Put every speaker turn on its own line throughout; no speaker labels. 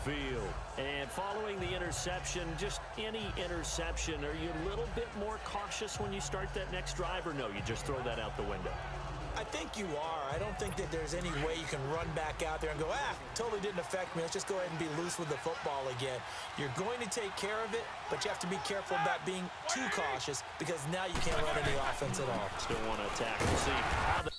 field.
And following the interception, just any interception, are you a little bit more cautious when you start that next drive, or no, you just throw that out the window?
I think you are. I don't think that there's any way you can run back out there and go, totally didn't affect me. Let's just go ahead and be loose with the football again. You're going to take care of it, but you have to be careful about being too cautious because now you can't run any offense at all.
Still want to attack. We'll see how the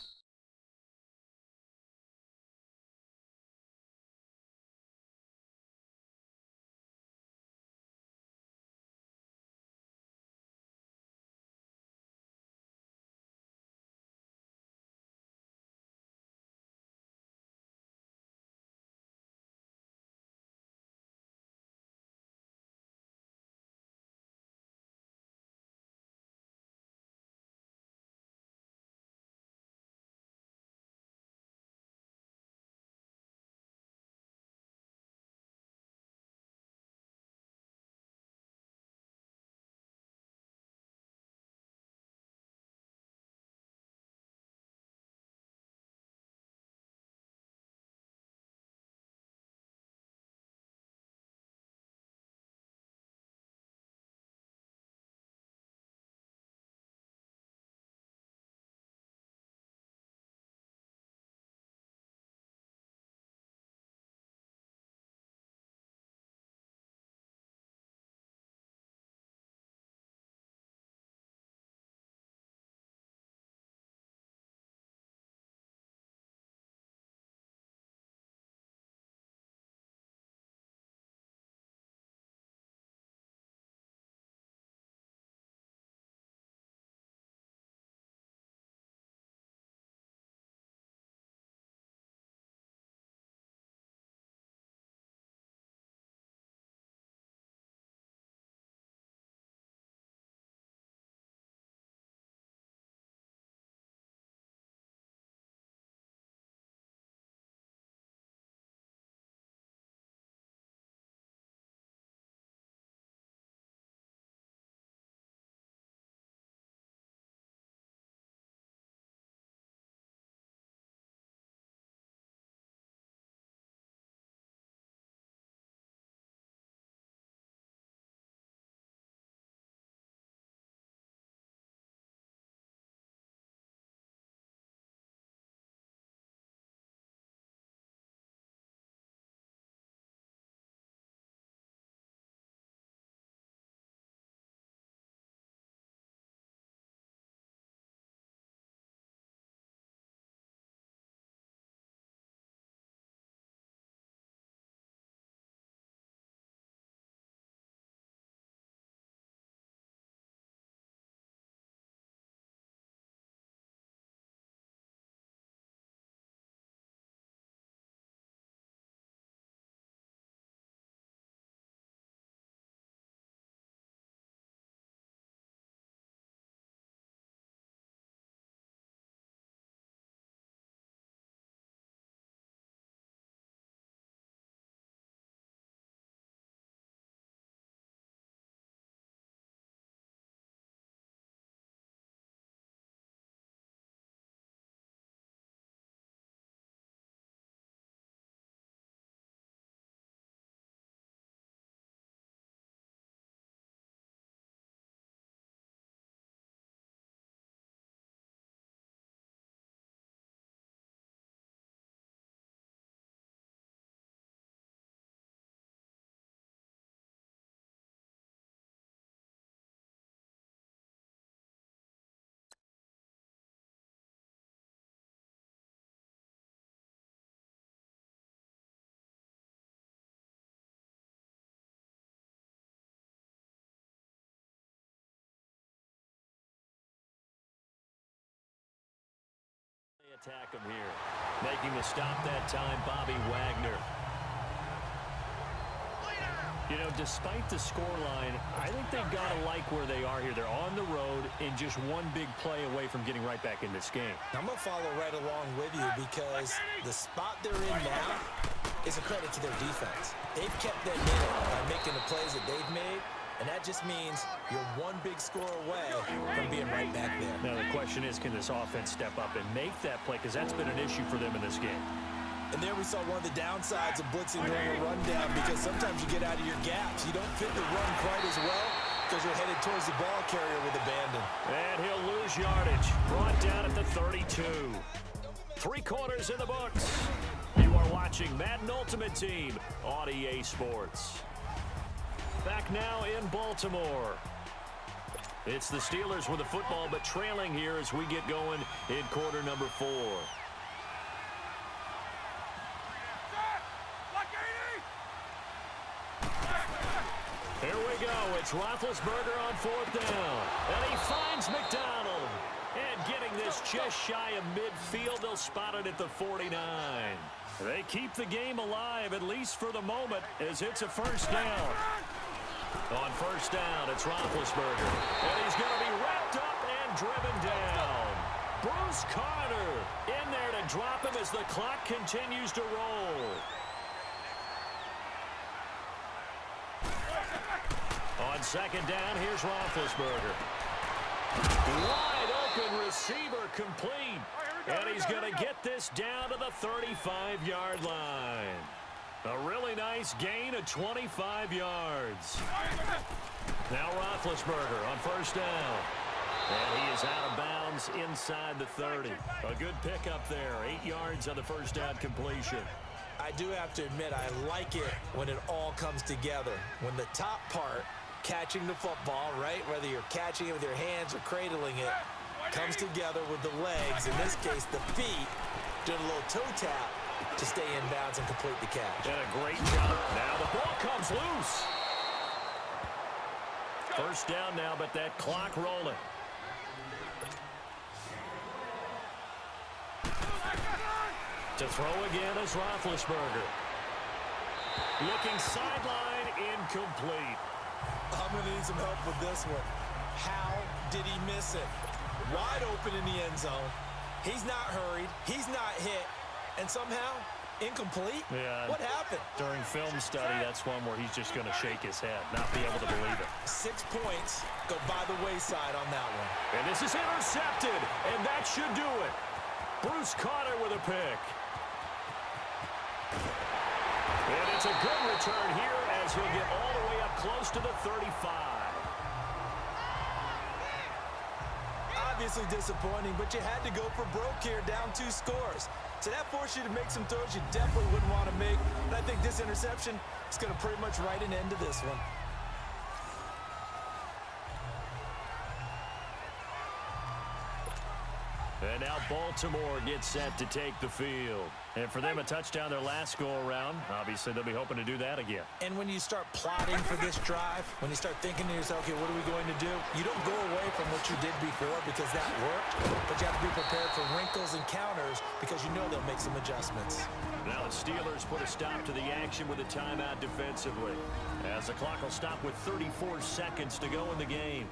attack him here. Making the stop that time, Bobby Wagner. You know, despite the scoreline, I think they've got to like where they are here. They're on the road and just one big play away from getting right back in this game.
I'm going to follow right along with you because the spot they're in now is a credit to their defense. They've kept them in by making the plays that they've made, and that just means you're one big score away from being right back there.
Now the question is, can this offense step up and make that play? Because that's been an issue for them in this game.
And there we saw one of the downsides of blitzing during a rundown, because sometimes you get out of your gaps. You don't fit the run quite as well because you're headed towards the ball carrier with abandon. And he'll lose yardage. Brought down at the 32. 3 quarters in the books. You are watching Madden Ultimate Team on EA Sports. Back now in Baltimore. It's the Steelers with the football, but trailing here as we get going in quarter number 4. Here we go. It's Roethlisberger on 4th down. And he finds McDonald. And getting this just shy of midfield, they'll spot it at the 49. They keep the game alive, at least for the moment, as it's a first down. On 1st down, it's Roethlisberger. And he's going to be wrapped up and driven down. Bruce Carter in there to drop him as the clock continues to roll. On 2nd down, here's Roethlisberger. Wide open receiver complete. And he's going to get this down to the 35-yard line. A really nice gain of 25 yards. Now Roethlisberger on 1st down. And he is out of bounds inside the 30. A good pickup there. 8 yards on the 1st down completion. I do have to admit, I like it when it all comes together. When the top part, catching the football, right, whether you're catching it with your hands or cradling it, comes together with the legs, in this case the feet, doing a little toe tap to stay in bounds and complete the catch. And a great jump. Now the ball comes loose. 1st down now, but that clock rolling. To throw again is Roethlisberger. Looking sideline, incomplete. I'm going to need some help with this one. How did he miss it? Wide open in the end zone. He's not hurried. He's not hit. And somehow, incomplete? Yeah. What happened? During film study, that's one where he's just going to shake his head, not be able to believe it. 6 points go by the wayside on that one. And this is intercepted, and that should do it. Bruce Carter with a pick. And it's a good return here as he'll get all the way up close to the 35. Obviously disappointing, but you had to go for broke here, down 2 scores. So that forced you to make some throws you definitely wouldn't want to make. And I think this interception is going to pretty much write an end to this one. And now Baltimore gets set to take the field. And for them, a touchdown their last go-around. Obviously, they'll be hoping to do that again. And when you start plotting for this drive, when you start thinking to yourself, okay, what are we going to do? You don't go away from what you did before because that worked, but you have to be prepared for wrinkles and counters because you know they'll make some adjustments. Now the Steelers put a stop to the action with a timeout defensively, as the clock will stop with 34 seconds to go in the game.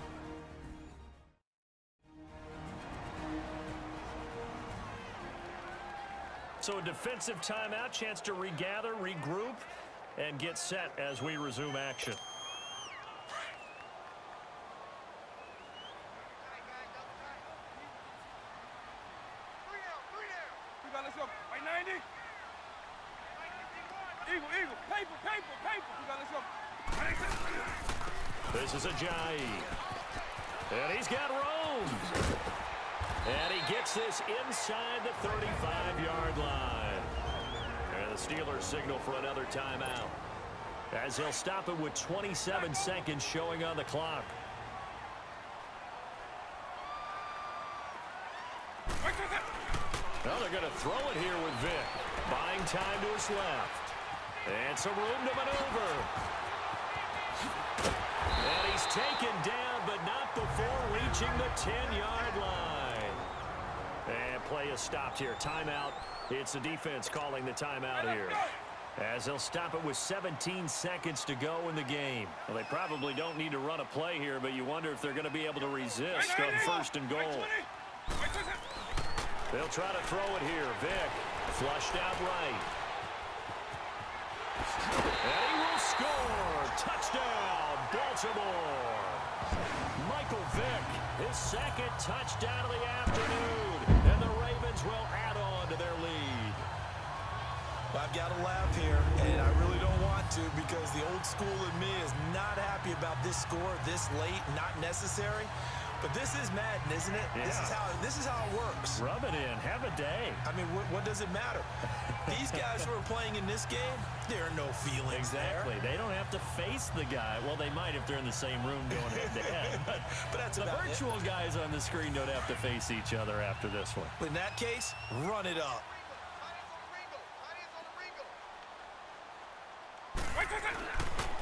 So a defensive timeout, chance to regather, regroup, and get set as we resume action.
Let's go. Right 90. Eagle. Paper. Let's go.
This is Ajayi. And he's got room. And he gets this inside the 35-yard line. And the Steelers signal for another timeout, as he'll stop it with 27 seconds showing on the clock. Well, they're going to throw it here with Vick. Buying time to his left. And some room to maneuver. And he's taken down, but not before reaching the 10-yard line. And play is stopped here. Timeout. It's the defense calling the timeout here, as they'll stop it with 17 seconds to go in the game. Well, they probably don't need to run a play here, but you wonder if they're going to be able to resist on 1st and goal. They'll try to throw it here. Vick flushed out right. And he will score. Touchdown, Baltimore. Michael Vick, his 2nd touchdown of the afternoon. And the Ravens will add on to their lead. Well, I've got to laugh here, and I really don't want to because the old school in me is not happy about this score this late, not necessary. But this is Madden, isn't it?
Yeah.
This is how it works.
Rub it in. Have a day.
I mean, what does it matter? These guys who are playing in this game, there are no feelings
Exactly.
there.
They don't have to face the guy. Well, they might if they're in the same room going head-to-head. But
that's
the
about
virtual guys on the screen don't have to face each other after this one.
In that case, run it up.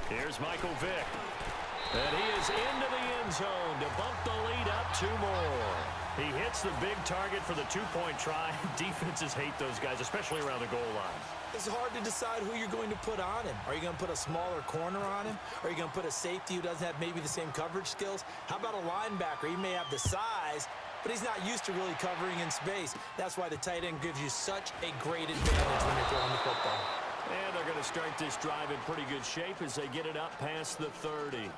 Here's Michael Vick. And he is into the end zone to bump the lead up 2 more. He hits the big target for the 2-point try. Defenses hate those guys, especially around the goal line.
It's hard to decide who you're going to put on him. Are you going to put a smaller corner on him? Are you going to put a safety who doesn't have maybe the same coverage skills? How about a linebacker? He may have the size, but he's not used to really covering in space. That's why the tight end gives you such a great advantage when you're throwing the football.
And they're going to start this drive in pretty good shape as they get it up past the 30.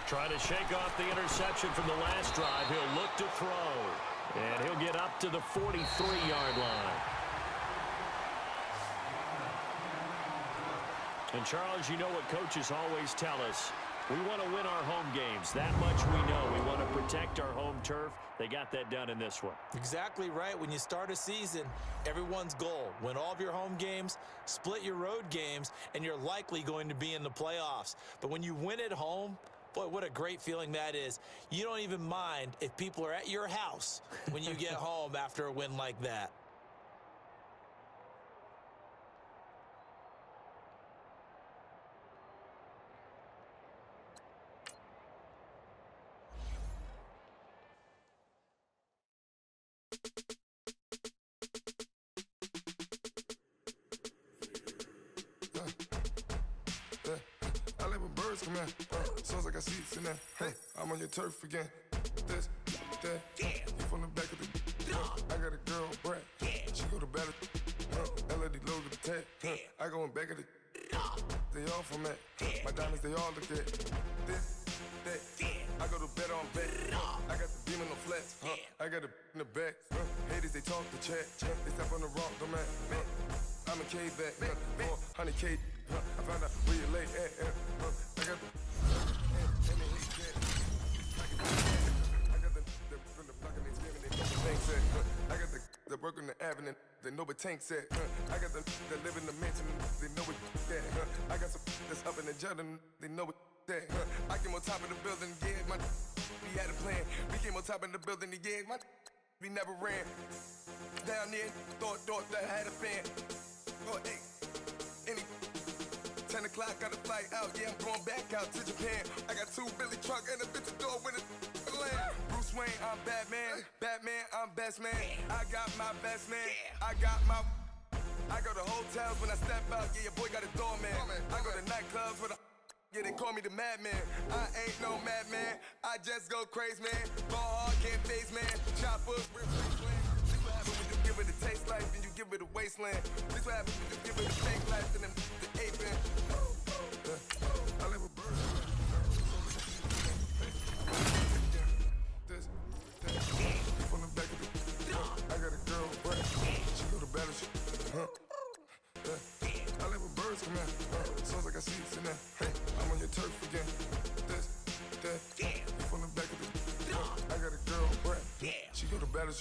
Trying to shake off the interception from the last drive. He'll look to throw. And he'll get up to the 43-yard line. And, Charles, you know what coaches always tell us. We want to win our home games. That much we know. We want to protect our home turf. They got that done in this one.
Exactly right. When you start a season, everyone's goal, win all of your home games, split your road games, and you're likely going to be in the playoffs. But when you win at home, boy, what a great feeling that is. You don't even mind if people are at your house when you get home after a win like that.
Come in, sounds like I see it in there. Hey, I'm on your turf again. This, that, you from the back of the. I got a girl, Brett. She go to battle. LED logo the tag. I go in back of the. They all from that. My diamonds, they all look at. This, that. I go to bet on bet. I got the beam in the flats. I got the in the back. Haters, they talk the chat. They step on the rock, the man. I'm a K-back. 400K. I found out where you lay at. I got the from the block and they screaming, they know what tank said. I got the work on the avenue, they know what tank said. I got the that live in the mansion, they know what that. I got some that's up in the Jordan, they know what that. I came on top of the building, yeah, we had a plan. We came on top of the building, yeah, we never ran. Down there, thought that I had a fan. Oh, hey, any 10 o'clock, got a flight out, yeah, I'm going back out to Japan. I got 2 Billy truck and a bitch door with a land. Bruce Wayne, I'm Batman. Batman, I'm best man. I got my best man. I go to hotels when I step out, yeah, your boy got a doorman. I go to nightclubs with a yeah, they call me the madman. I ain't no madman. I just go crazy, man. Ball hard, can't face, man. Choppers, real wasteland. This what happens when you give it a taste life and you give it a wasteland. This what happens when you give it a fake life and then the ape in. I live a bird. This, that, from the back of the. I got a girl, Brett. She go to battle, I live with birds come in. Sounds like I see it in there. Hey, I'm on your turf again. This, that, from the back of the. I got a girl, Brett. She go to battle.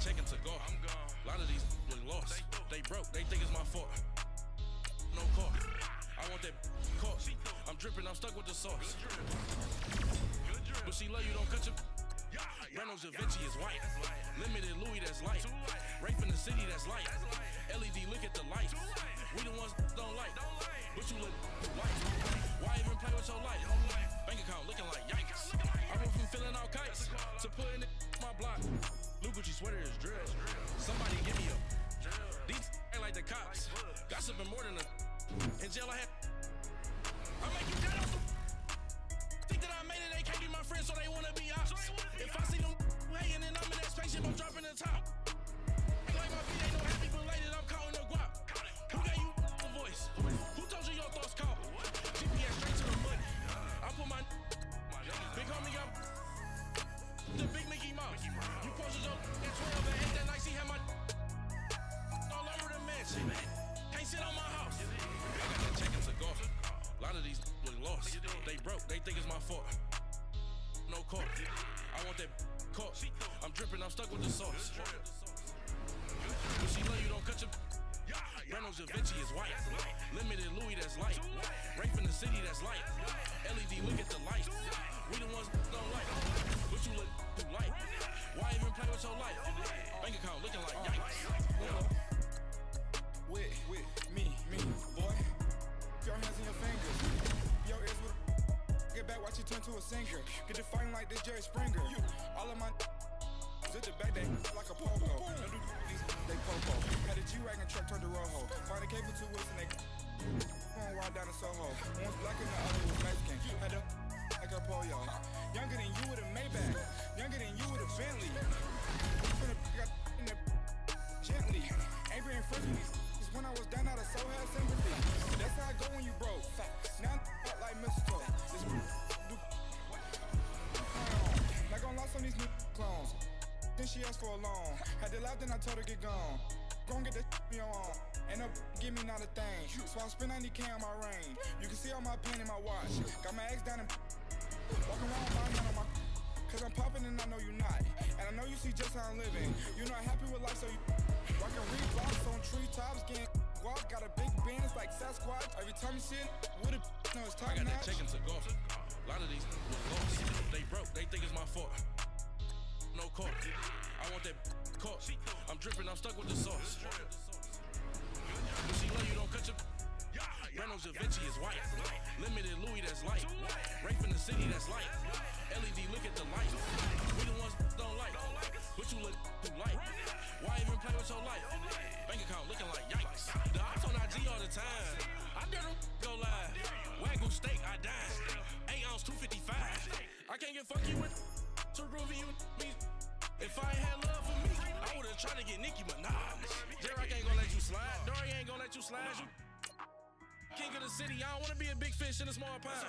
Checking to go. I'm gone. A lot of these lost. They broke. They think it's my fault. No car. I want that car. I'm dripping. I'm stuck with the sauce. But she love you. Don't cut your. Reynolds Da Vinci is white. Limited Louis that's light. Rape in the city that's light. LED, look at the lights. We the ones don't like. But you look light. Why even play with your life? Bank account looking like yikes. I went from filling out kites to putting it in my block. Blue Gucci sweater is drill. Somebody give me a. These ain't like the cops. Gossiping more than a. In jail I had. I make you dead off the. Think that I made it, they can't be my friends, so they wanna be ops. If I see them hanging and I'm in that spaceship, I'm dropping the top. Like my feet ain't no happy belated, I'm counting the guap. Who gave you the voice? Who told you your thoughts count? GPS straight to the money. I put my big homie up. The big Mickey Mouse. You posted your at 12 and 8 that night, see how my all over the mansion. Can't sit on my house. I got that check into golf. A lot of these look lost. They broke, they think it's my fault. No court. I want that caught. I'm dripping, I'm stuck with the sauce. When she love you, don't cut your. Reynolds Da Vinci is white. Limited Louis, that's light. Rape in the city, that's light. LED, look at the lights. We the ones don't like. But you look too light. Why even play with your life? Bank account looking like yikes.
With me, boy. Your hands in your fingers. Your ears with get back, watch you turn to a singer. Get to fighting like this Jerry Springer. All of my zip the back, they like a pogo. No do these, they popo. Had a G-Wagon truck turned to Rojo. Find a cable 2 wheels and they going ride down to Soho. One's black and the other was Mexican. Had a like a pollo. Younger than you with a Maybach. Younger than you with a Bentley. Finna got in there gently. Ain't being friends with these. When I was down out of so had sympathy. That's how I go when you broke. Now I'm like mistletoe. This not gonna lost on these new clones. Then she asked for a loan. Had to laugh, then I told her get gone. Gon' get that me on. Ain't no give me not a thing. So I spend 90K on my range. You can see all my pain in my watch. Got my ex down and walking around buying on my. Cause I'm popping and I know you not. And I know you see just how I'm living. You're not happy with life, so you rockin' reblocks on treetops, getting guap. Got a big Benz like Sasquatch. Every time you see it, with a no, it's top
I got that
notch.
check into golf. A lot of these look lost. They broke, they think it's my fault. No court. I want that caught. I'm dripping, I'm stuck with the sauce. When she love you, don't cut your. Reynolds Da Vinci is white. Limited Louis, that's light. Rape in the city, that's light. LED, look at the lights. We the ones don't like. But you look too light. Why even play with your life? Bank account looking like yikes. The ops on IG all the time. I dare them go live. Wagyu steak, I died. 8 ounce, 255. I can't get funky with to groovy you me. If I ain't had love for me, I would've tried to get Nicki Minaj. Derek ain't gonna let you slide. Dory ain't gonna let you slide. You king of the city, I don't wanna be a big fish in a small pond.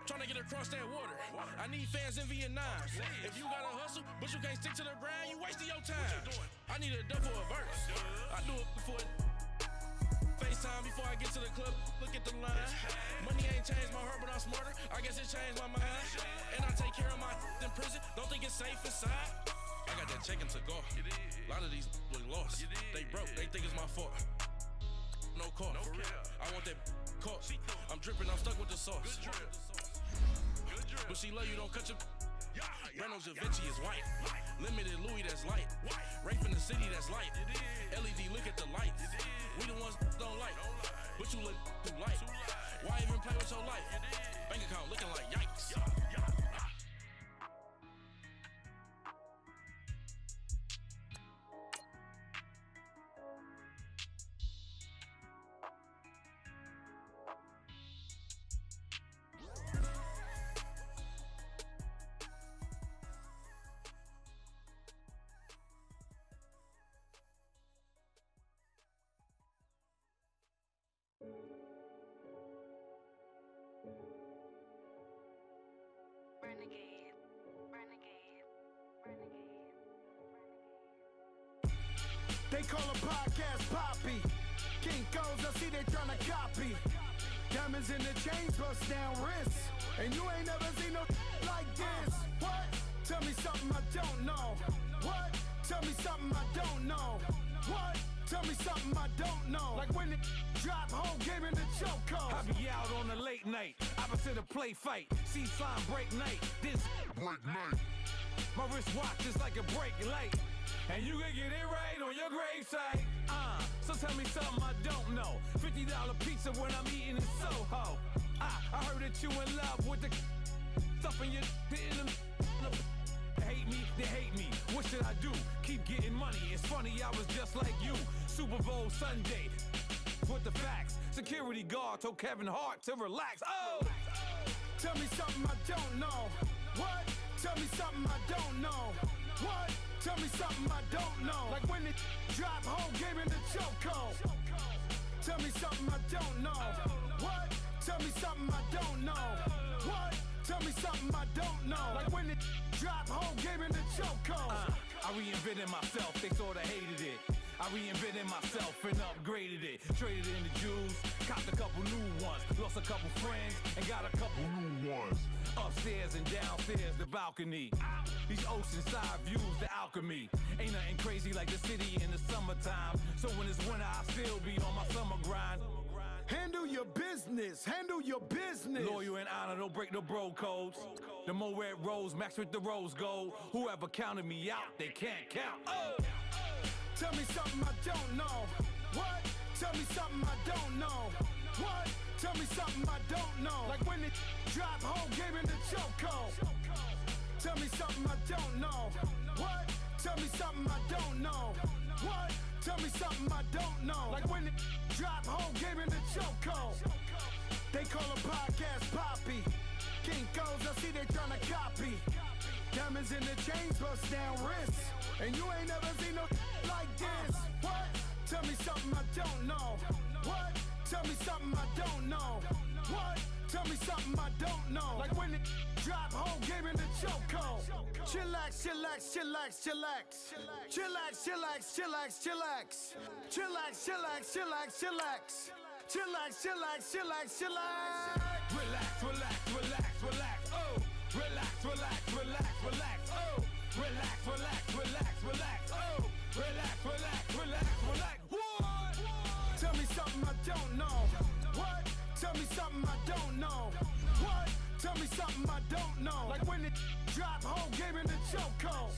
Trying to get across that water. I need fans in Vietnam. If you gotta hustle, but you can't stick to the grind, you wasting your time. I need a dub for a verse. I do it before FaceTime before I get to the club. Look at the line. Money ain't changed my heart, but I'm smarter. I guess it changed my mind. And I take care of my in prison. Don't think it's safe inside. I got that check into golf. A lot of these look lost. They broke, they think it's my fault. No court. I want that caught. I'm dripping, I'm stuck with the sauce. But she love you, don't cut your. Reynolds Da Vinci is white. Limited Louis, that's light. Rape in the city, that's light. LED, look at the lights. We the ones don't like. But you look too light. Why even play with your life? Bank account looking like yikes.
They call a podcast Poppy. Kinkos, I see they tryna copy. Diamonds in the chains, bust down wrists. And you ain't never seen no like this. What? Tell me something I don't know. What? Tell me something I don't know. What? Tell me something I don't know. Like when it drop, whole game in the chokehold. I be out on a late night, opposite a play fight. See slime break night, this break night. My wrist watch is like a break light. and you can get it right on your gravesite. So tell me something I don't know. $50 pizza when I'm eating in Soho. I heard that you in love with the stuff in your hate me, they hate me. What should I do? Keep getting money. It's funny, I was just like you. Super Bowl Sunday with the facts. Security guard told Kevin Hart to relax. Oh! Tell me something I don't know. What? Tell me something I don't know. What? Tell me something I don't know. Like when it drop home, gave in the chokehold. Tell me something I don't know. What? Tell me something I don't know. What? Tell me something I don't know. Like when it drop home, gave in the chokehold. I reinvented myself, they sorta hated it. I reinvented myself and upgraded it. Traded in the Jews, copped a couple new ones. Lost a couple friends and got a couple new ones. Upstairs and downstairs, the balcony. These oceanside views, the alchemy. Ain't nothing crazy like the city in the summertime. So when it's winter, I still be on my summer grind. Handle your business, handle your business. Loyal and honor, don't break no bro codes. The more red rose, max with the rose gold. Whoever counted me out, they can't count. Oh! Tell me something I don't know. What? Tell me something I don't know. What? Tell me something I don't know. Like when it drop home, gave in the chokehold. Tell me something I don't know. What? Tell me something I don't know. What? Tell me something I don't know. Like when it drop home, gave in the chokehold. They call a podcast Poppy. Kinkos, I see they tryna copy. Diamonds in the chains, bust down wrists. And you ain't never seen no like this. What? Tell me something I don't know. What? Tell me something I don't know. What? Tell me something I don't know. Like when it drop home, gave in the chokehold. Chillax, chillax, chillax, chillax. Chillax, chillax, chillax, chillax. Chillax, chillax, chillax, chillax. Chillax, chillax, chillax, chillax. Relax, relax, relax, relax. Oh, relax, relax, relax, relax. Oh, relax, relax, relax, relax. Oh, relax, relax, relax, relax. What? Tell me something I don't know. What? Tell me something I don't know. What? Tell me something I don't know. Like when it drop home, gave in the chokehold.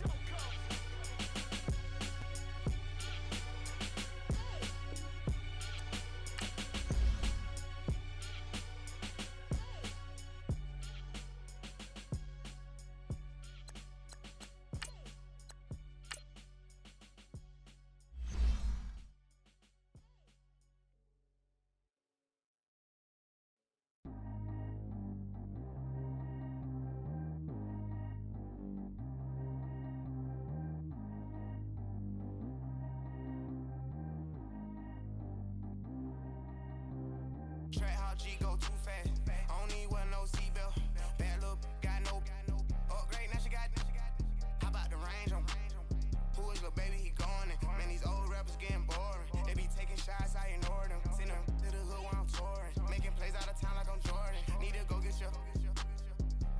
Track how G go too fast. I don't need wear no seatbelt. Bad little got no upgrade. Now she got. How about the range on? Who is little baby? He going in. Man, these old rappers getting boring. They be taking shots, I ignore them. Send them to the hood while I'm touring. Making plays out of town like I'm Jordan. Need to go get your.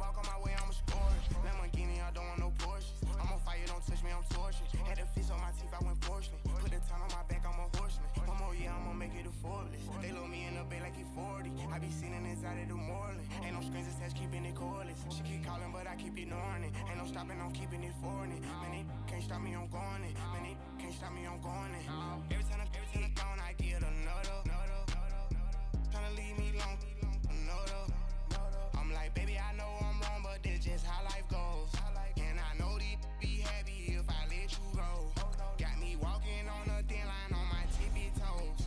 Walk on my way, I'ma score it. Lamborghini, I don't want no Porsches. I'm on fire, don't touch me, I'm torching. Had the fish on my teeth, I went porcelain. Put the town on my back, I'm a horseman. One more year, I'ma make it affordless. They load me in the bay like he 40. I be sitting inside of the Moreland. Ain't no screens attached, keeping it cordless. She keep calling, but I keep ignoring it. Ain't no stopping, I'm keeping it foreign it. Man, they can't stop me, I'm going it. Man, they can't stop me, I'm going it. Every time he gone, I get another. Tryna leave me long, another. I'm like, baby, I know I'm wrong, but this just how life goes. And I know these be happy if I let you go. Got me walking on a thin line on my tippy toes.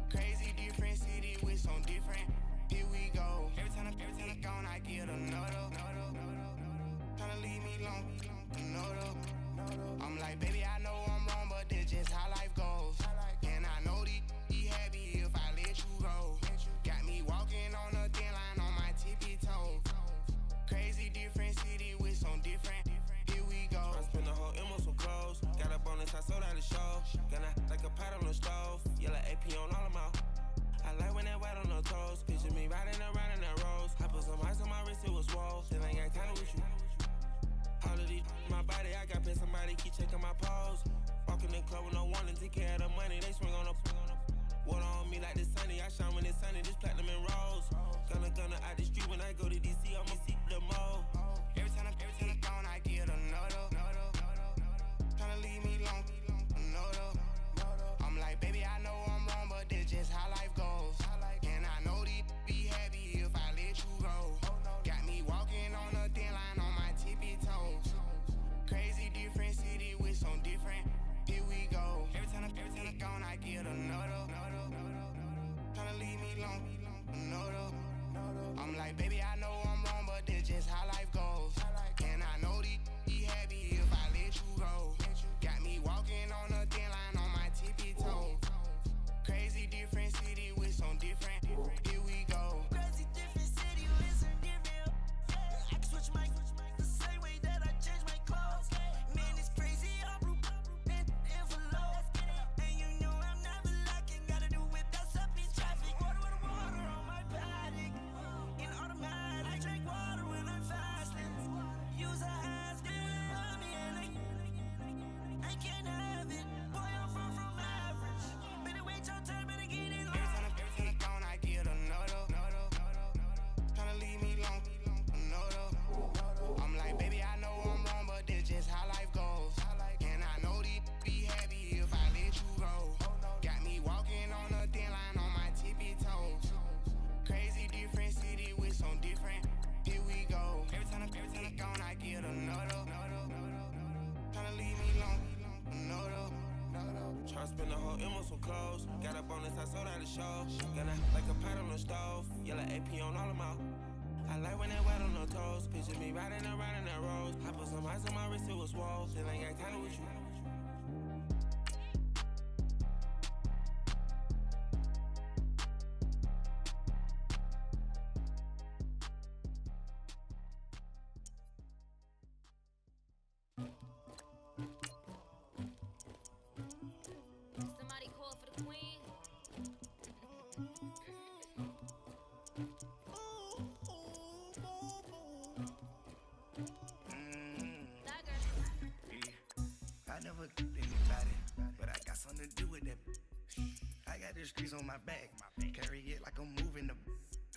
Crazy different city with some different. Here we go. Every time he gone, I get another. Tryna leave me long, another. I'm like, baby, I know I'm wrong, but this just how life goes. And I know these be happy if I let you go. Got me walking on a thin line on my tippy toes. Crazy different city with some different. Here we go. I spent the whole M on some clothes. Got a bonus, I sold out the show. Gonna like a pot on the stove. Yellow AP on all of my. I like when that white on the toes. Picture me riding around in that rose. I put some ice on my wrist, it was swole. Still ain't got time with you. All of these, my body, I got paid somebody keep checking my pose. Walk in the club with no warning, take care of the money, they swing on the. Water on me like the sunny, I shine when it's sunny, this platinum and rose. Gonna out the street when I go to DC, I'ma see the mo. Every time he gone, I get another. Tryna leave me long. like, baby, I know I'm wrong, but that's just how life goes. And I know these happy if I let you go. Got me walking on a thin line on my tippy toe. Crazy different city with some different. Here we go.
Crazy different city with some different. I can switch my the same way that I change my clothes. Man, it's crazy. I'm envelope. And you know I'm never lacking. Gotta do it. That's up in traffic. Water on my paddock. In automatic. I drink water when I'm fasting. Use a ass. I can't have it. Boy, I'm from average. Better wait your turn, better get in line.
Every time I gone, I get another. Tryna leave me alone, another. I'm like, baby, I know I'm wrong, but that's just how life goes. And I know these be happy if I let you go. Got me walking on a thin line on my tippy toes. Crazy different city with some different. Here we go. Every time I gone, I get another. Tryna leave me alone, another.
Try to spend the whole M on some clothes. Got up on this, I sold out the show. Got a, like a pot on the stove. Yellow AP on all of my. I like when they wet on the toes. Picture me riding around in that rose. I put some ice on my wrist, it was swole. Still ain't got time with you.
Somebody call for the queen.
I never anybody, but I got something to do with that. I got the streets on my back, carry it like I'm moving the.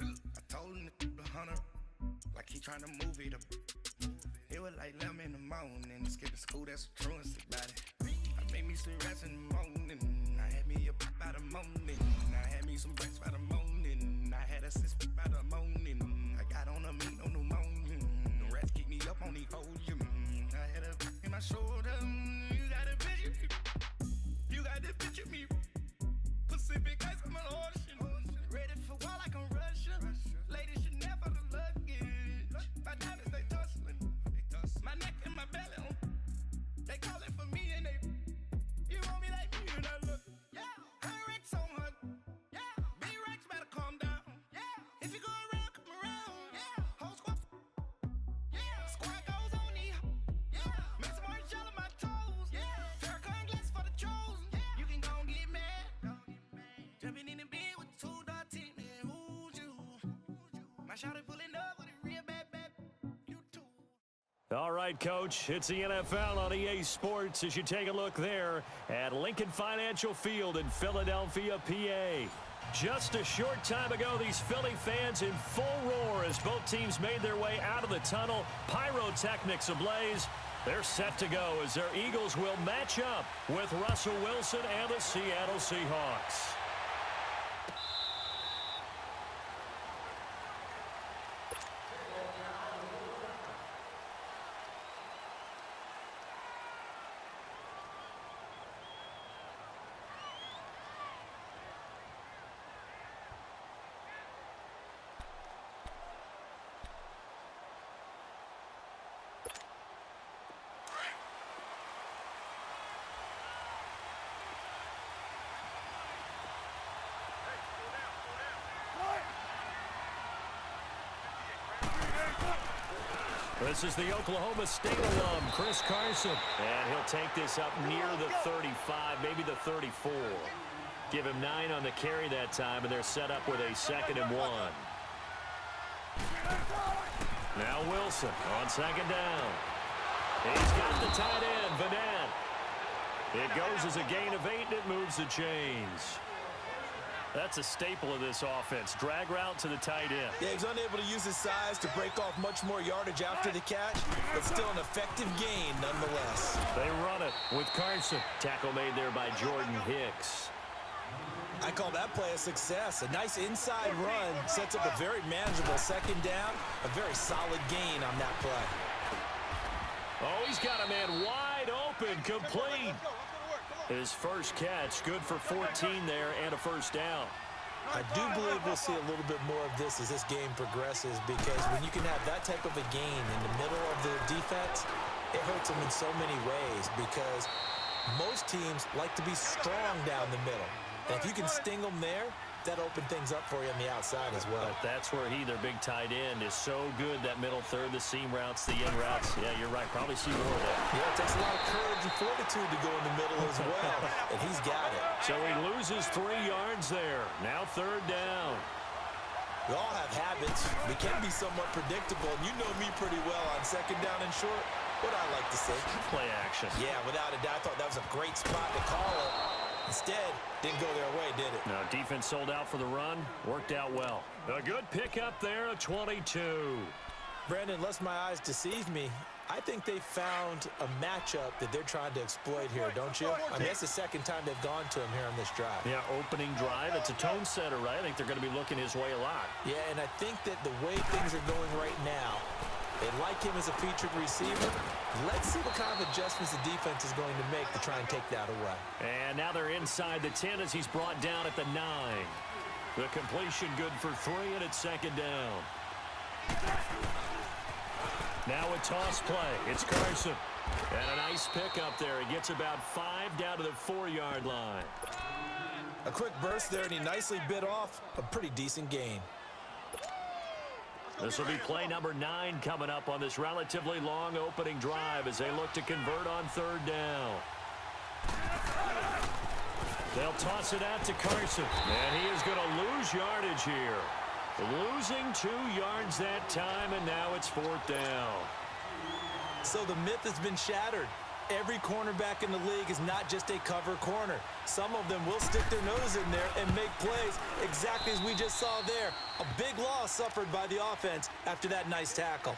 I told him to the hunter, like he trying to move it up. It was like 11 in the morning, skipping school, that's a truancy about it. I made me some rats in the morning, I had me a by the morning, I had me some breaks by the morning, I had a six by the morning, I got on a meat on the morning, the rats keep me up on the folium, I had a in my shoulder, you got a picture, you got the picture me, Pacific ice on my ocean, ready for war like I'm Russia, ladies should never the luggage, my diamonds they tussling, my neck and my belly on, they calling for me and they, you want me like me and I look, yeah, high Rex on her, yeah, B-Rex better calm down, yeah, if you go around, come around, yeah, whole squad, yeah, squad goes on the, yeah, make some orange gel on my toes, yeah, Farrakhan glass for the chosen, yeah, you can go and get mad, jumping in the bed with 2 dark teeth, man, who's you, my shawty pulling up with a real bad, you too.
All right, Coach, it's the NFL on EA Sports as you take a look there at Lincoln Financial Field in Philadelphia, PA. Just a short time ago, these Philly fans in full roar as both teams made their way out of the tunnel. Pyrotechnics ablaze. They're set to go as their Eagles will match up with Russell Wilson and the Seattle Seahawks. This is the Oklahoma State alum, Chris Carson. And he'll take this up near the 35, maybe the 34. Give him 9 on the carry that time, and they're set up with a 2nd and 1. Now Wilson on 2nd down. He's got the tight end, Vanette. It goes as a gain of 8, and it moves the chains. That's a staple of this offense. Drag route to the tight end.
Yeah, he's unable to use his size to break off much more yardage after the catch, but still an effective gain nonetheless.
They run it with Carson. Tackle made there by Jordan Hicks.
I call that play a success. A nice inside run sets up a very manageable 2nd down. A very solid gain on that play.
Oh, he's got a man wide open, complete. His first catch, good for 14 there and a 1st down.
I do believe we'll see a little bit more of this as this game progresses, because when you can have that type of a gain in the middle of the defense, it hurts them in so many ways, because most teams like to be strong down the middle. And if you can sting them there, that open things up for you on the outside as well.
But that's where their big tight end, is so good, that middle third, the seam routes, the in routes. Yeah, you're right. Probably see more of that.
Yeah, it takes a lot of courage and fortitude to go in the middle as well, and he's got it.
So he loses 3 yards there. Now 3rd down.
We all have habits. We can be somewhat predictable, and you know me pretty well on 2nd down and short. What I like to say.
Play action.
Yeah, without a doubt. I thought that was a great spot to call it. Instead, didn't go their way, did it?
No, defense sold out for the run. Worked out well. A good pickup there, a 22.
Brandon, unless my eyes deceive me, I think they found a matchup that they're trying to exploit here, don't you? I mean, that's the 2nd time they've gone to him here on this drive.
Yeah, opening drive. It's a tone setter, right? I think they're going to be looking his way a lot.
Yeah, and I think that the way things are going right now, they like him as a featured receiver. Let's see what kind of adjustments the defense is going to make to try and take that away.
And now they're inside the 10 as he's brought down at the 9. The completion good for 3, and it's 2nd down. Now a toss play. It's Carson. And a nice pickup there. He gets about 5 down to the 4-yard line.
A quick burst there, and he nicely bit off a pretty decent gain.
This will be play number 9 coming up on this relatively long opening drive as they look to convert on 3rd down. They'll toss it out to Carson, and he is going to lose yardage here. Losing 2 yards that time, and now it's 4th down.
So the myth has been shattered. Every cornerback in the league is not just a cover corner. Some of them will stick their nose in there and make plays exactly as we just saw there. A big loss suffered by the offense after that nice tackle.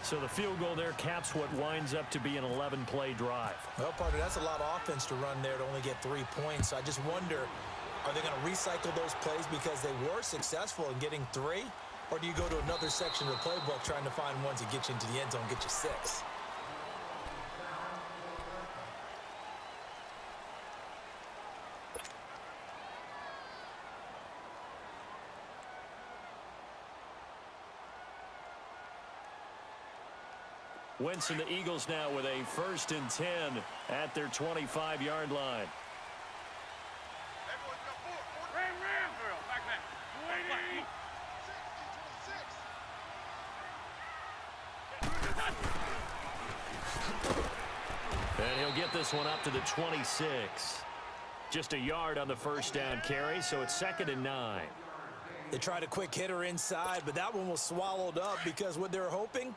So the field goal there caps what winds up to be an 11-play drive.
Well, partner, that's a lot of offense to run there to only get 3 points. So I just wonder, are they going to recycle those plays because they were successful in getting 3? Or do you go to another section of the playbook trying to find ones that get you into the end zone, get you 6?
Wentz and the Eagles now with a 1st and 10 at their 25-yard line. And he'll get this one up to the 26. Just a yard on the 1st down carry, so it's 2nd and 9.
They tried a quick hitter inside, but that one was swallowed up because what they're hoping,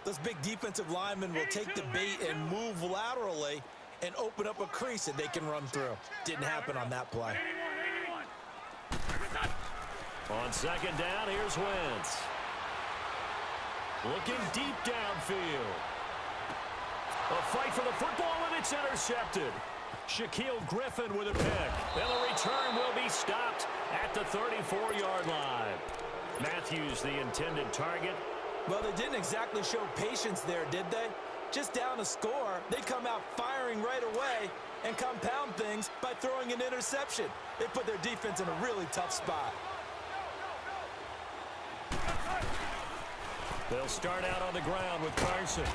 those big defensive linemen will take the bait and move laterally and open up a crease that they can run through. Didn't happen on that play.
On 2nd down, here's Wentz. Looking deep downfield. A fight for the football, and it's intercepted. Shaquille Griffin with a pick. And the return will be stopped at the 34-yard line. Matthews, the intended target.
Well, they didn't exactly show patience there, did they? Just down a score, they come out firing right away and compound things by throwing an interception. They put their defense in a really tough spot.
They'll start out on the ground with Carson.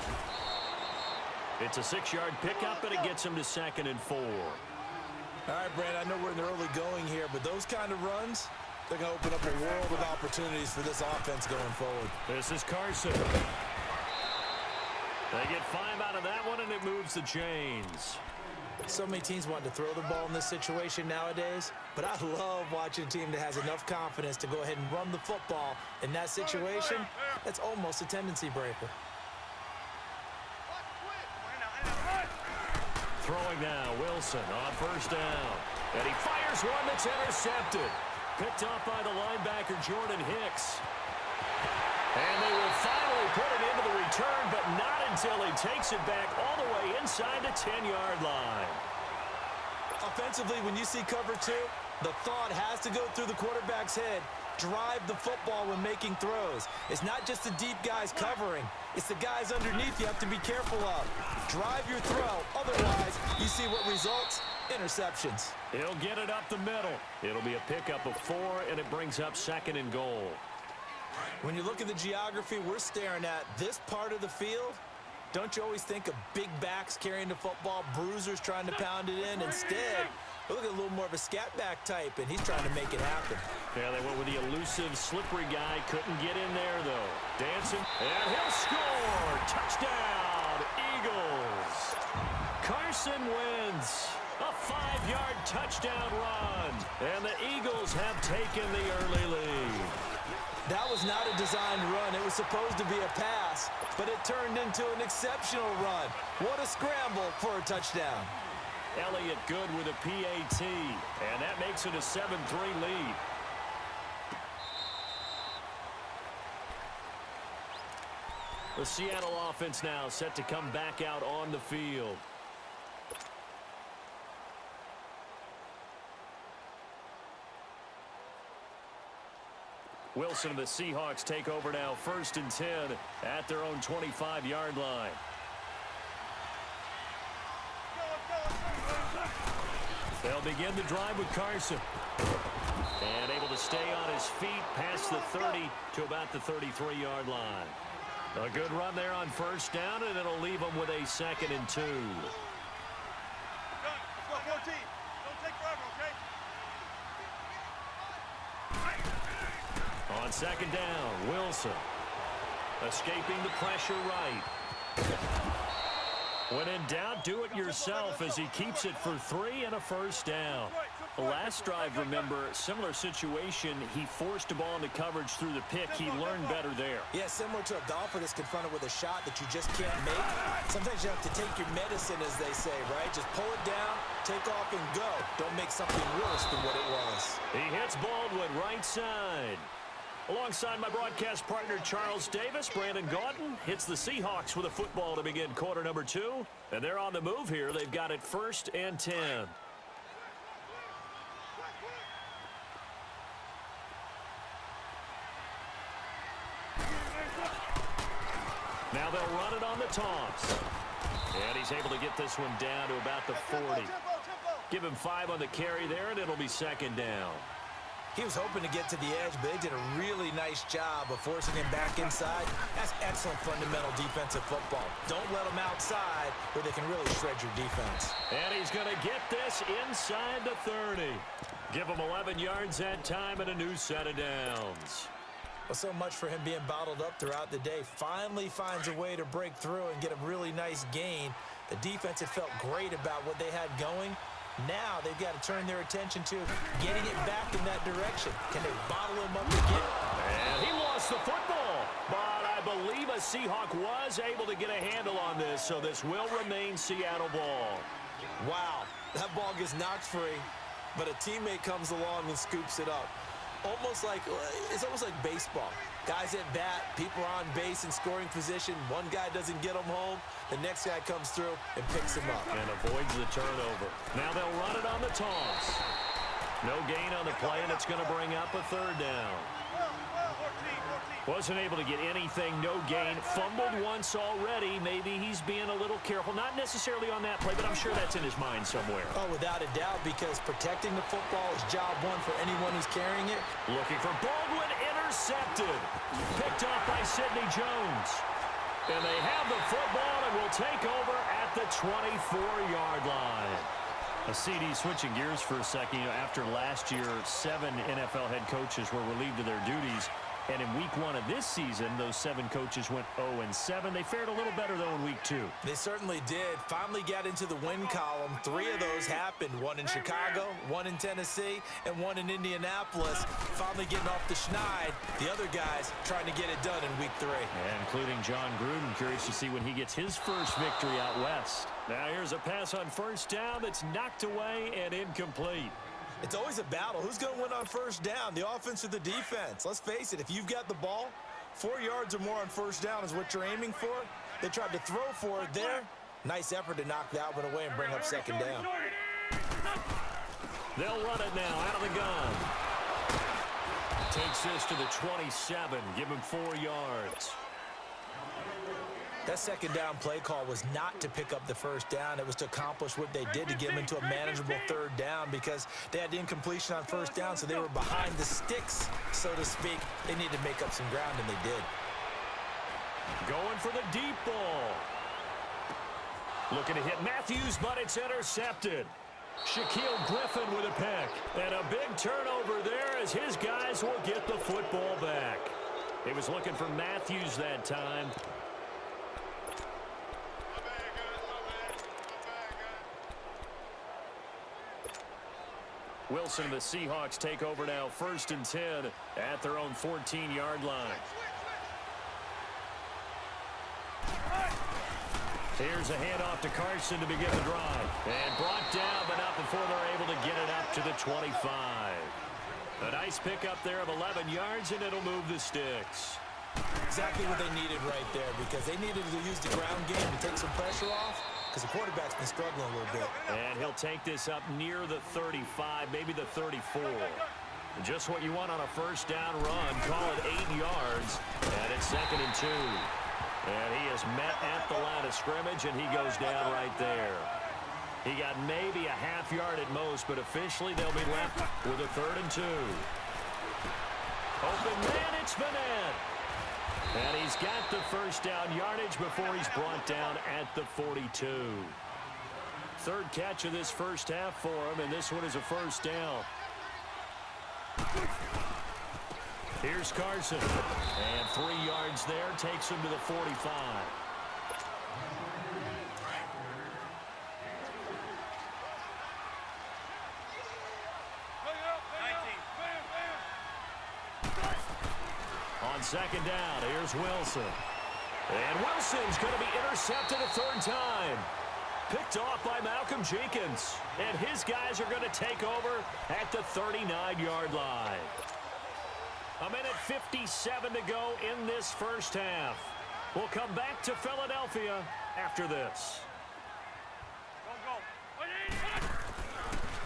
It's a 6-yard pickup, and it gets him to 2nd and 4.
All right, Brand, I know we're in the early going here, but those kind of runs, they're going to open up a world of opportunities for this offense going forward.
This is Carson. They get 5 out of that one, and it moves the chains.
So many teams want to throw the ball in this situation nowadays, but I love watching a team that has enough confidence to go ahead and run the football in that situation. That's almost a tendency breaker.
Throwing now, Wilson on 1st down. And he fires one that's intercepted. Picked off by the linebacker, Jordan Hicks. And they will finally put it into the return, but not until he takes it back all the way inside the 10-yard line.
Offensively, when you see cover 2, the thought has to go through the quarterback's head. Drive the football when making throws. It's not just the deep guys covering. It's the guys underneath you have to be careful of. Drive your throw. Otherwise, you see what results? Interceptions.
He'll get it up the middle. It'll be a pickup of 4, and it brings up 2nd and goal.
When you look at the geography we're staring at, this part of the field, don't you always think of big backs carrying the football, bruisers trying to pound it in? Instead, look at a little more of a scat back type, and he's trying to make it happen.
Yeah, they went with the elusive, slippery guy. Couldn't get in there, though. Dancing, and he'll score! Touchdown, Eagles! Carson wins. A 5-yard touchdown run. And the Eagles have taken the early lead.
That was not a designed run. It was supposed to be a pass, but it turned into an exceptional run. What a scramble for a touchdown.
Elliott good with a PAT, and that makes it a 7-3 lead. The Seattle offense now set to come back out on the field. Wilson and the Seahawks take over now, 1st and 10 at their own 25-yard line. They'll begin the drive with Carson. And able to stay on his feet past the 30 to about the 33-yard line. A good run there on 1st down, and it'll leave them with a 2nd and 2.
Let's go, 14. Don't take forever, okay?
On 2nd down, Wilson. Escaping the pressure right. When in doubt, do it yourself as he keeps it for 3 and a 1st down. The last drive, remember, similar situation. He forced a ball into coverage through the pick. He learned better there.
Yeah, similar to a golfer that's confronted with a shot that you just can't make. Sometimes you have to take your medicine, as they say, right? Just pull it down, take off, and go. Don't make something worse than what it was.
He hits Baldwin right side. Alongside my broadcast partner, Charles Davis, Brandon Gaudin hits the Seahawks with a football to begin quarter number 2. And they're on the move here. They've got it 1st and 10. Now they'll run it on the toss. And he's able to get this one down to about the 40. Give him 5 on the carry there, and it'll be 2nd down.
He was hoping to get to the edge, but they did a really nice job of forcing him back inside. That's excellent fundamental defensive football. Don't let them outside where they can really shred your defense.
And he's going to get this inside the 30. Give him 11 yards that time and a new set of downs.
Well, so much for him being bottled up throughout the day. Finally finds a way to break through and get a really nice gain. The defense had felt great about what they had going. Now they've got to turn their attention to getting it back in that direction. Can they bottle him up again?
And he lost the football. But I believe a Seahawk was able to get a handle on this, so this will remain Seattle ball.
Wow, that ball gets knocked free, but a teammate comes along and scoops it up. It's almost like baseball. Guys at bat, people are on base in scoring position. One guy doesn't get them home. The next guy comes through and picks him up.
And avoids the turnover. Now they'll run it on the toss. No gain on the play, and it's going to bring up a 3rd down. Wasn't able to get anything, no gain. Fumbled once already. Maybe he's being a little careful. Not necessarily on that play, but I'm sure that's in his mind somewhere.
Oh, without a doubt, because protecting the football is job one for anyone who's carrying it.
Looking for Baldwin, intercepted. Picked off by Sidney Jones. And they have the football and will take over at the 24-yard line. A CD switching gears for a second. After last year, 7 NFL head coaches were relieved of their duties. And in week 1 of this season, those 7 coaches went 0-7. They fared a little better, though, in week 2.
They certainly did. Finally got into the win column. 3 of those happened. 1 in Chicago, 1 in Tennessee, and 1 in Indianapolis. Finally getting off the schneid. The other guys trying to get it done in week 3.
And including John Gruden. Curious to see when he gets his first victory out west. Now here's a pass on 1st down that's knocked away and incomplete.
It's always a battle. Who's going to win on 1st down, the offense or the defense? Let's face it, if you've got the ball, 4 yards or more on 1st down is what you're aiming for. They tried to throw for it there. Nice effort to knock that one away and bring up 2nd down.
They'll run it now out of the gun. Takes this to the 27. Give him 4 yards.
That second down play call was not to pick up the first down. It was to accomplish what they did, to get them into a manageable third down, because they had incompletion on first down, so they were behind the sticks, so to speak. They needed to make up some ground, and they did.
Going for the deep ball. Looking to hit Matthews, but it's intercepted. Shaquille Griffin with a pick. And a big turnover there as his guys will get the football back. He was looking for Matthews that time. Wilson and the Seahawks take over now, 1st and 10 at their own 14-yard line. Here's a handoff to Carson to begin the drive. And brought down, but not before they're able to get it up to the 25. A nice pickup there of 11 yards, and it'll move the sticks.
Exactly what they needed right there, because they needed to use the ground game to take some pressure off, because the quarterback's been struggling a little bit.
And he'll take this up near the 35, maybe the 34. Just what you want on a first down run. Call it 8 yards, and it's 2nd and 2. And he is met at the line of scrimmage, and he goes down right there. He got maybe a half yard at most, but officially they'll be left with a 3rd and 2. Open man, it's Vanette. And he's got the first down yardage before he's brought down at the 42. 3rd catch of this first half for him, and this one is a first down. Here's Carson. And 3 yards there takes him to the 45. On 2nd down, here's Wilson. And Wilson's going to be intercepted a 3rd time. Picked off by Malcolm Jenkins. And his guys are going to take over at the 39-yard line. A minute 57 to go in this first half. We'll come back to Philadelphia after this.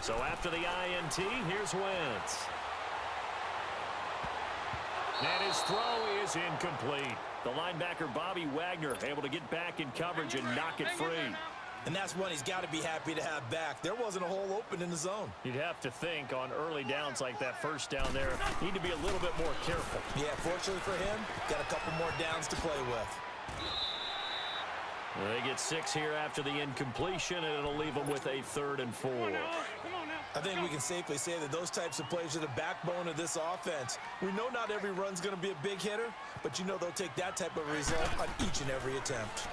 So after the INT, here's Wentz. And his throw is incomplete. The linebacker, Bobby Wagner, able to get back in coverage and knock it free.
And that's one he's got to be happy to have back. There wasn't a hole open in the zone.
You'd have to think on early downs like that first down there, need to be a little bit more careful.
Yeah, fortunately for him, got a couple more downs to play with.
They get 6 here after the incompletion, and it'll leave them with a 3rd and 4.
I think we can safely say that those types of plays are the backbone of this offense. We know not every run's going to be a big hitter, but you know they'll take that type of result on each and every attempt.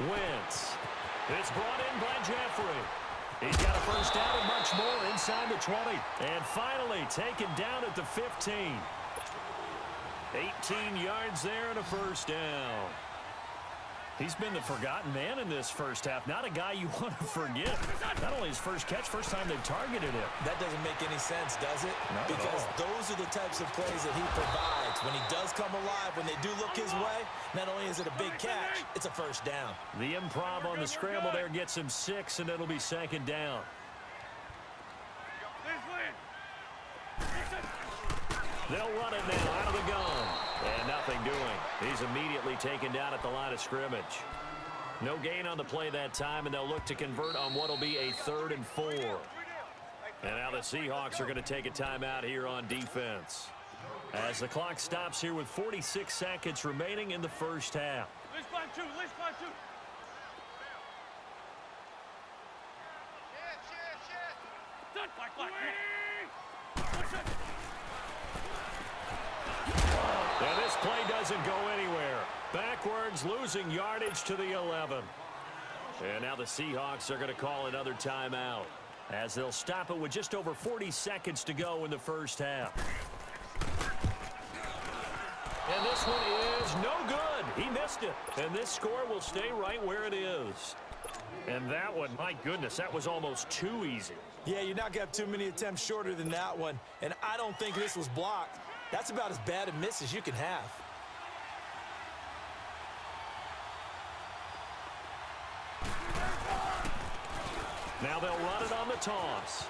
Wentz. It's brought in by Jeffrey. He's got a first down and much more inside the 20. And finally taken down at the 15. 18 yards there and a first down. He's been the forgotten man in this first half. Not a guy you want to forget. Not only his first catch, first time they targeted him.
That doesn't make any sense, does it?
Not
because those are the types of plays that he provides. When he does come alive, when they do look his way, not only is it a big catch, it's a first down.
The improv on the scramble there gets him 6, and it'll be 2nd down. They'll run it now out of the gun. And nothing doing. He's immediately taken down at the line of scrimmage. No gain on the play that time, and they'll look to convert on what will be a 3rd and 4. And now the Seahawks are going to take a timeout here on defense. As the clock stops here with 46 seconds remaining in the first half.
Let's climb 2. Let's climb 2. Done. Black.
And this play doesn't go anywhere. Backwards, losing yardage to the 11. And now the Seahawks are going to call another timeout as they'll stop it with just over 40 seconds to go in the first half. And this one is no good. He missed it. And this score will stay right where it is. And that one, my goodness, that was almost too easy.
Yeah, you're not going to have too many attempts shorter than that one. And I don't think this was blocked. That's about as bad a miss as you can have.
Now they'll run it on the toss.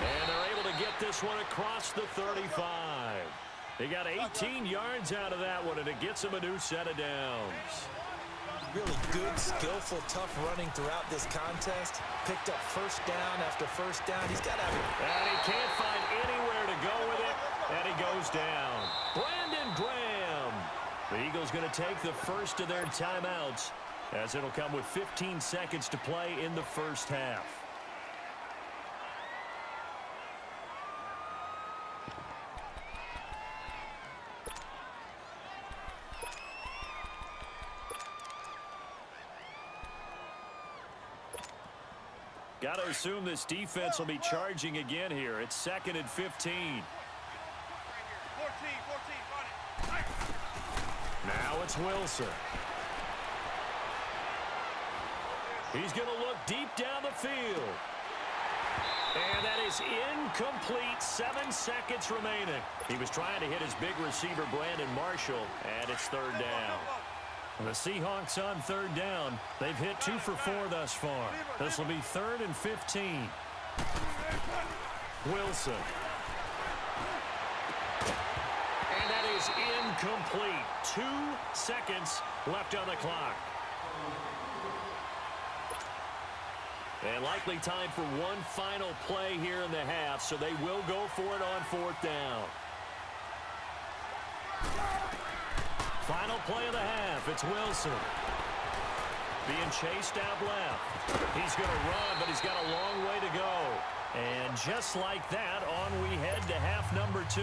And they're able to get this one across the 35. He got 18 yards out of that one, and it gets him a new set of downs.
Really good, skillful, tough running throughout this contest. Picked up first down after first down. He's got to have it.
And he can't find anywhere to go with it, and he goes down. Brandon Graham. The Eagles going to take the first of their timeouts, as it'll come with 15 seconds to play in the first half. Got to assume this defense will be charging again here. It's 2nd and 15.
14, run it.
Now it's Wilson. He's going to look deep down the field. And that is incomplete. 7 seconds remaining. He was trying to hit his big receiver, Brandon Marshall, and it's 3rd down. The Seahawks on 3rd down. They've hit 2 for 4 thus far. This will be 3rd and 15. Wilson. And that is incomplete. 2 seconds left on the clock. And likely time for one final play here in the half, so they will go for it on 4th down. Final play of the half. It's Wilson. Being chased out left. He's going to run, but he's got a long way to go. And just like that, on we head to half number 2.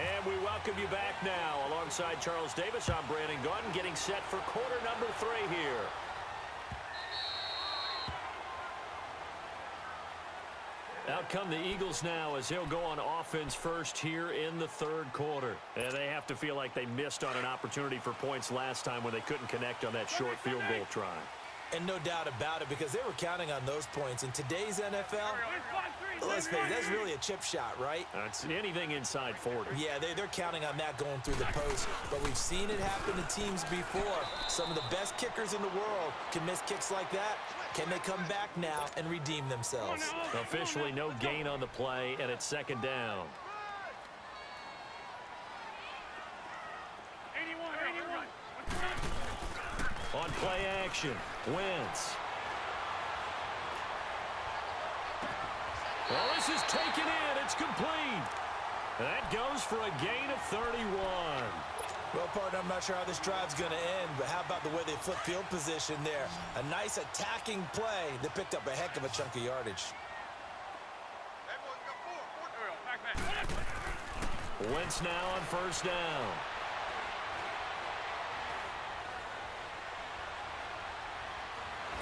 And we welcome you back now. Alongside Charles Davis, I'm Brandon Gaudin, getting set for quarter number 3 here. Out come the Eagles now as they'll go on offense first here in the 3rd quarter. And they have to feel like they missed on an opportunity for points last time when they couldn't connect on that short field goal try.
And no doubt about it, because they were counting on those points. In today's NFL, let's face it, that's really a chip shot, right?
That's anything inside 40.
Yeah, they're counting on that going through the post. But we've seen it happen to teams before. Some of the best kickers in the world can miss kicks like that. Can they come back now and redeem themselves?
Officially no gain on the play, and it's 2nd down.
81.
On play action, Wentz. Well, this is taken in. It's complete. That goes for a gain of 31.
Well, partner, I'm not sure how this drive's going to end, but how about the way they flip field position there? A nice attacking play that picked up a heck of a chunk of yardage.
Wentz now on 1st down.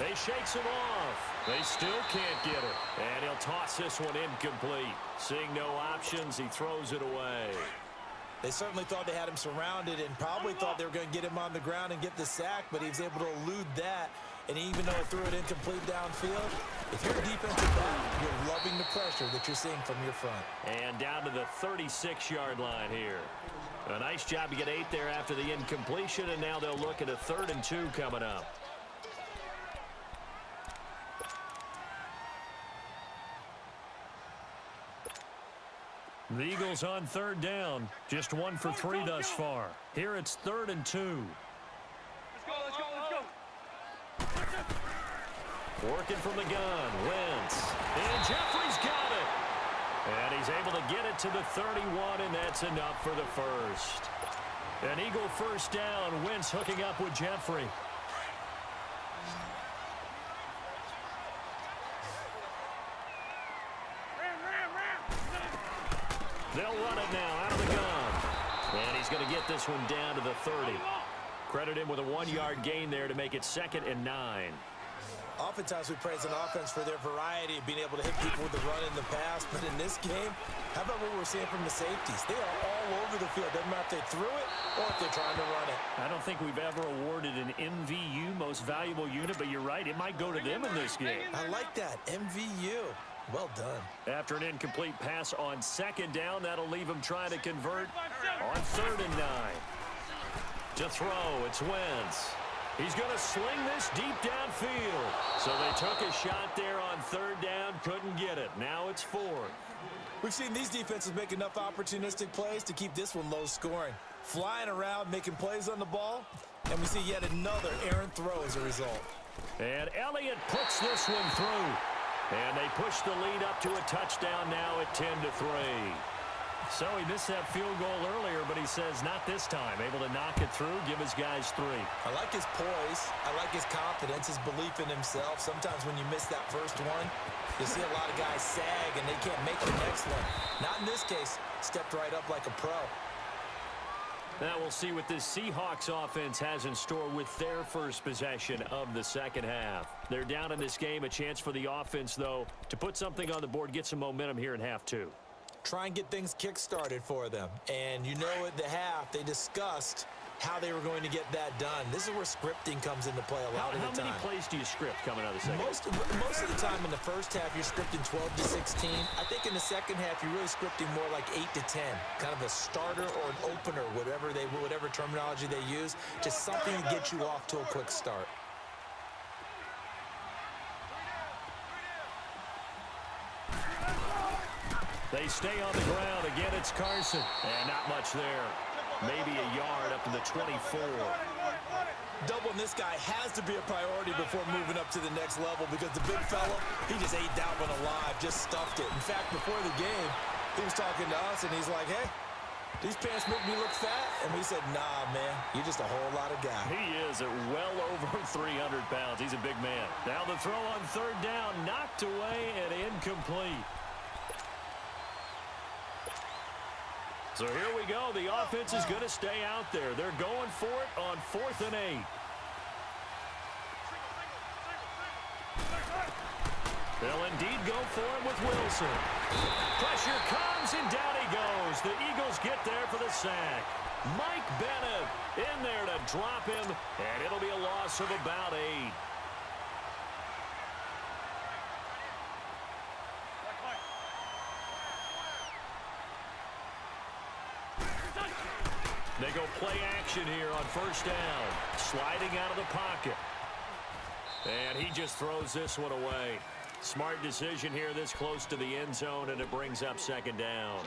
They shakes him off. They still can't get it. And he'll toss this one incomplete. Seeing no options, he throws it away.
They certainly thought they had him surrounded and probably thought they were going to get him on the ground and get the sack, but he was able to elude that. And even though he threw it incomplete downfield, if you're a defensive back, you're loving the pressure that you're seeing from your front.
And down to the 36-yard line here. A nice job to get 8 there after the incompletion, and now they'll look at a 3rd and 2 coming up. The Eagles on 3rd down. Just 1 for 3 thus far. Here it's 3rd and 2.
Let's go.
Working from the gun, Wentz. And Jeffrey's got it. And he's able to get it to the 31, and that's enough for the first. An Eagle 1st down. Wentz hooking up with Jeffrey. They'll run it now out of the gun. And he's going to get this one down to the 30. Credit him with a 1-yard gain there to make it 2nd and 9.
Oftentimes we praise an offense for their variety of being able to hit people with the run in the pass. But in this game, how about what we're seeing from the safeties? They are all over the field. Doesn't matter if they threw it or if they're trying to run it.
I don't think we've ever awarded an MVU, most valuable unit, but you're right. It might go to them in this game.
I like that. MVU. Well done.
After an incomplete pass on 2nd down, that'll leave him trying to convert on 3rd and 9. To throw, it's Wentz. He's going to sling this deep downfield. So they took a shot there on 3rd down, couldn't get it. Now it's 4th.
We've seen these defenses make enough opportunistic plays to keep this one low scoring. Flying around, making plays on the ball, and we see yet another errant throw as a result.
And Elliott puts this one through. And they push the lead up to a touchdown now at 10-3. So he missed that field goal earlier, but he says not this time. Able to knock it through, give his guys 3.
I like his poise. I like his confidence, his belief in himself. Sometimes when you miss that first one, you see a lot of guys sag and they can't make the next one. Not in this case. Stepped right up like a pro.
Now we'll see what this Seahawks offense has in store with their first possession of the second half. They're down in this game. A chance for the offense, though, to put something on the board, get some momentum here in half 2.
Try and get things kick-started for them. And you know at the half, they discussed how they were going to get that done. This is where scripting comes into play a lot of the time.
How many plays do you script coming out of the second?
Most of the time in the first half, you're scripting 12 to 16. I think in the second half, you're really scripting more like 8 to 10. Kind of a starter or an opener, whatever terminology they use. Just something to get you off to a quick start.
They stay on the ground. Again, it's Carson. And not much there. Maybe a yard up to the 24.
Doubling this guy has to be a priority before moving up to the next level because the big fella, he just ate that one alive, just stuffed it. In fact, before the game, he was talking to us, and he's like, hey, these pants make me look fat? And we said, nah, man, you're just a whole lot of guy.
He is at well over 300 pounds. He's a big man. Now the throw on third down, knocked away and incomplete. So here we go. The offense is going to stay out there. They're going for it on 4th and 8. They'll indeed go for it with Wilson. Pressure comes, and down he goes. The Eagles get there for the sack. Mike Bennett in there to drop him, and it'll be a loss of about 8. They go play action here on first down. Sliding out of the pocket. And he just throws this one away. Smart decision here this close to the end zone, and it brings up second down.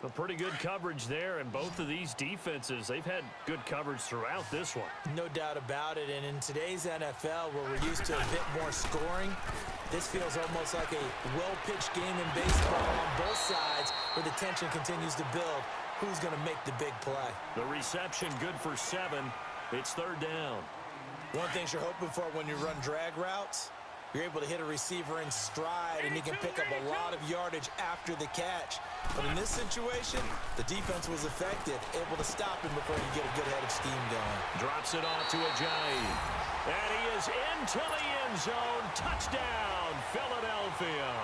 A pretty good coverage there, and both of these defenses, they've had good coverage throughout this one.
No doubt about it, and in today's NFL, where we're used to a bit more scoring, this feels almost like a well-pitched game in baseball on both sides where the tension continues to build. Who's going to make the big play?
The reception good for 7. It's third down.
One thing you're hoping for when you run drag routes, you're able to hit a receiver in stride, and you can pick up a lot of yardage after the catch. But in this situation, the defense was effective, able to stop him before you get a good head of steam going.
Drops it off to Ajayi. And he is into the end zone. Touchdown, Philadelphia.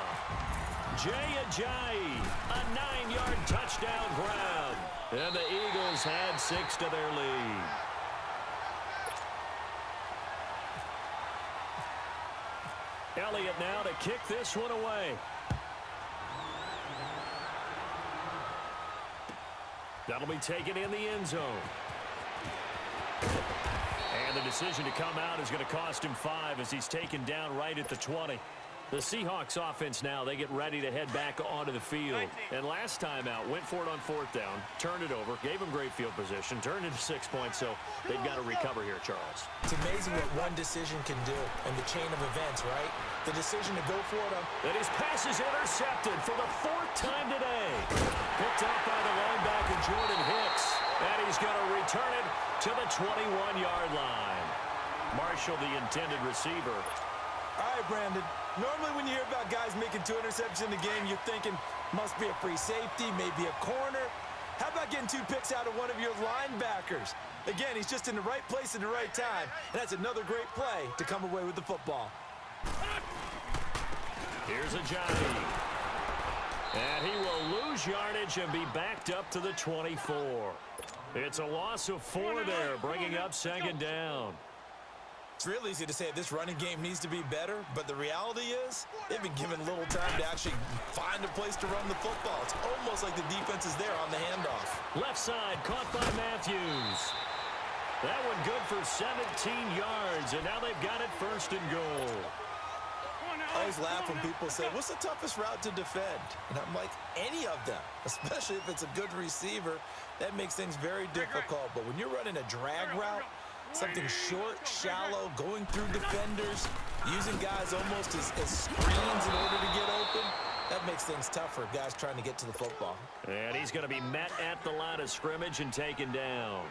Jay Ajayi, a 9-yard touchdown grab. And the Eagles had 6 to their lead. Elliott now to kick this one away. That'll be taken in the end zone. And the decision to come out is going to cost him 5 as he's taken down right at the 20. The Seahawks offense now, they get ready to head back onto the field. And last time out, went for it on 4th down, turned it over, gave him great field position, turned into 6 points, so they've got to recover here, Charles.
It's amazing what one decision can do in the chain of events, right? The decision to go for it on...
And his pass is intercepted for the 4th time today. Picked up by the linebacker, Jordan Hicks. And he's going to return it to the 21-yard line. Marshall, the intended receiver.
All right, Brandon. Normally when you hear about guys making 2 interceptions in the game, you're thinking must be a free safety, maybe a corner. How about getting 2 picks out of one of your linebackers? Again, he's just in the right place at the right time, and that's another great play to come away with the football.
Here's Ajayi. And he will lose yardage and be backed up to the 24. It's a loss of 4 there, bringing up second down.
It's real easy to say this running game needs to be better, but the reality is they've been given little time to actually find a place to run the football. It's almost like the defense is there on the handoff.
Left side, caught by Matthews. That one good for 17 yards, and now they've got it 1st and goal.
I always laugh when people say, what's the toughest route to defend? And I'm like, any of them, especially if it's a good receiver. That makes things very difficult. But when you're running a drag route, something short, shallow, going through defenders, using guys almost as screens in order to get open, that makes things tougher, guys trying to get to the football.
And he's going to be met at the line of scrimmage and taken down.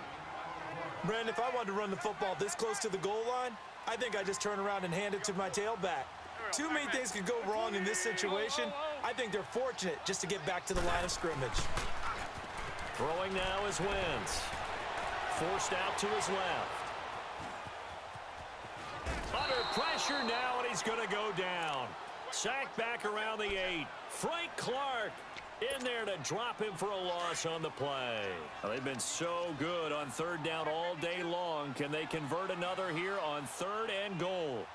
Brandon, if I wanted to run the football this close to the goal line, I think I just turn around and hand it to my tailback. Too many things could go wrong in this situation. I think they're fortunate just to get back to the line of scrimmage.
Throwing now is Wentz. Forced out to his left. Under pressure now, and he's going to go down. Sacked back around the 8. Frank Clark in there to drop him for a loss on the play. Well, they've been so good on third down all day long. Can they convert another here on 3rd and goal?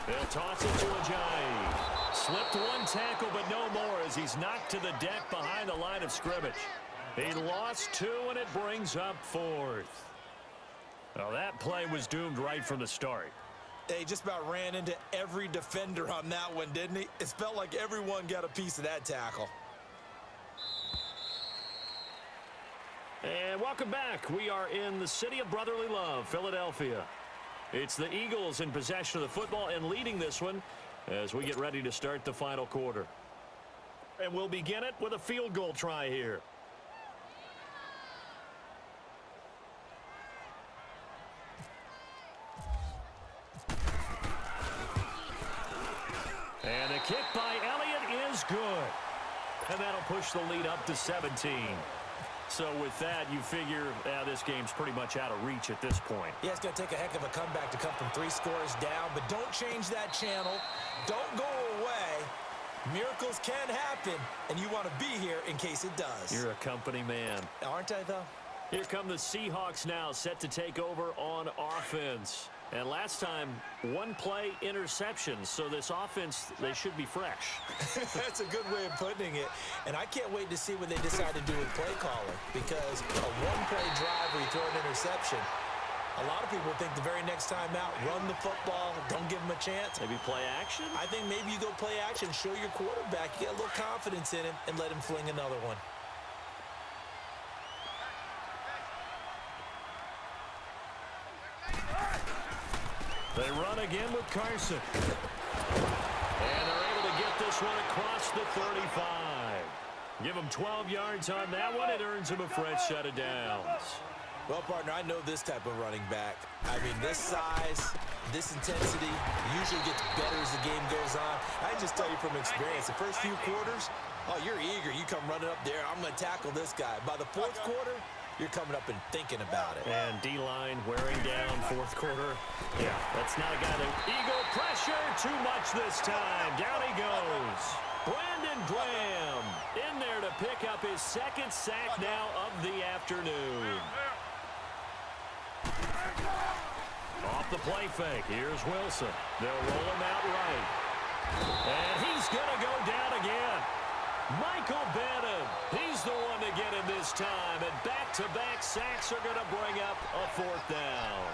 They'll toss it to Ajayi. Slipped one tackle, but no more as he's knocked to the deck behind the line of scrimmage. He lost 2, and it brings up 4th. Well, that play was doomed right from the start.
He just about ran into every defender on that one, didn't he? It felt like everyone got a piece of that tackle.
And welcome back. We are in the city of brotherly love, Philadelphia. It's the Eagles in possession of the football and leading this one as we get ready to start the final quarter. And we'll begin it with a field goal try here. And the kick by Elliott is good. And that'll push the lead up to 17. So with that, you figure this game's pretty much out of reach at this point.
Yeah, it's going to take a heck of a comeback to come from 3 scores down, but don't change that channel. Don't go away. Miracles can happen, and you want to be here in case it does.
You're a company man.
Aren't I, though?
Here come the Seahawks now, set to take over on offense. And last time, 1-play interception. So this offense, they should be fresh.
That's a good way of putting it. And I can't wait to see what they decide to do with play calling. Because a 1-play drive where you throw an interception, a lot of people think the very next time out, run the football, don't give them a chance.
Maybe play action?
I think maybe you go play action, show your quarterback, you get a little confidence in him, and let him fling another one.
They run again with Carson. And they're able to get this one across the 35. Give them 12 yards on that one. It earns them a fresh set of downs.
Well, partner, I know this type of running back. I mean, this size, this intensity usually gets better as the game goes on. I can just tell you from experience, the first few quarters, oh, you're eager. You come running up there. I'm going to tackle this guy. By the 4th quarter, you're coming up and thinking about it.
And D-line wearing down 4th quarter. Yeah, that's not a guy that... Eagle pressure, too much this time. Down he goes. Brandon Graham in there to pick up his 2nd sack now of the afternoon. Off the play fake. Here's Wilson. They'll roll him out right. And he's going to go down again. Michael Bannon, he's the one to get him this time. And back-to-back sacks are going to bring up a 4th down.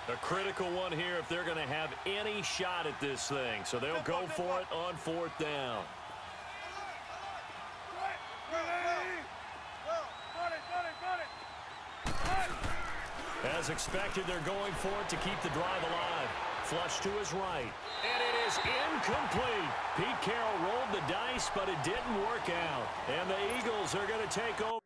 A critical one here if they're going to have any shot at this thing. So they'll go for it on 4th down. As expected, they're going for it to keep the drive alive. Flush to his right. And it is incomplete. Pete Carroll rolled the dice, but it didn't work out. And the Eagles are going to take over.